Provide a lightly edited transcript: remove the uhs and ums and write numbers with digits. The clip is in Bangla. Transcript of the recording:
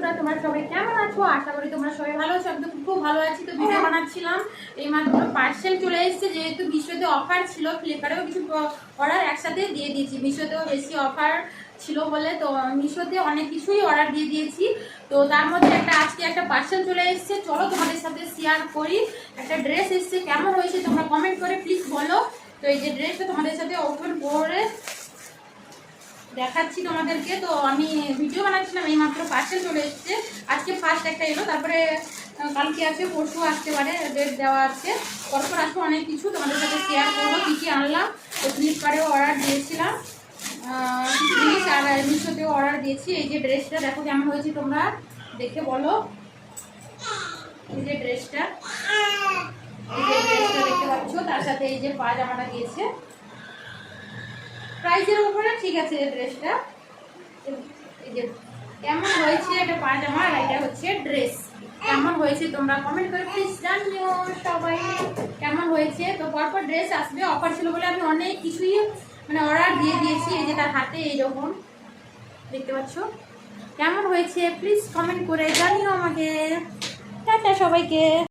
বন্ধুরা, তোমরা সবাই কেমন আছো? আশা করি তোমরা সবাই ভালো আছো। আমি তো খুব ভালো আছি। তো ভিডিও বানাচ্ছিলাম, এই মাত্র পার্সেল চলে এসেছে। যেহেতু মিশোতে অফার ছিল, ফ্লিপকার্টেও কিছু অর্ডার একসাথে দিয়ে দিয়েছি। মিশোতেও বেশি অফার ছিল বলে তো মিশোতে অনেক কিছুই অর্ডার দিয়ে দিয়েছি। তো তার মধ্যে আজকে একটা পার্সেল চলে এসেছে, চলো তোমাদের সাথে শেয়ার করি। একটা ড্রেস এসেছে, কেমন হয়েছে তোমরা কমেন্ট করে প্লিজ বলো। তো এই যে ড্রেসটা তোমাদের সাথে ওপেন করে দেখাচ্ছি তোমাদেরকে। তো আমি ভিডিও বানাচ্ছিলাম, এই মাত্র পার্সেল চলে এসেছে। আজকে ফার্স্ট একটা এলো, তারপরে কালকে আছে, পরশু আসতে পারে, ডেট দেওয়া আছে। পরপর আসবো অনেক কিছু তোমাদের সাথে শেয়ার করবো কী কী আনলাম। তো ফ্লিপকার্টেও অর্ডার দিয়েছিলাম কিছু জিনিস, আর মিশোতেও অর্ডার দিয়েছি। এই যে ড্রেসটা দেখো কেমন হয়েছে, তোমরা দেখে বলো। এই যে ড্রেসটা দেখতে পাচ্ছ, তার সাথে এই যে পাজামাটা দিয়েছে প্রাইসের উপরে। ঠিক আছে, ড্রেসটা এই যে কেমন হয়েছে, এটা পাজামা আর এটা হচ্ছে ড্রেস। কেমন হয়েছে তোমরা কমেন্ট করে প্লিজ জানিও সবাই কেমন হয়েছে। তো পরপর ড্রেস আসবে, অফার ছিল বলে আমি অনেক কিছুই অর্ডার দিয়ে দিয়েছি। এই যে তার হাতে এইরকম দেখতে পাচ্ছ। কেমন হয়েছে প্লিজ কমেন্ট করে জানিও আমাকে। টাটা সবাইকে।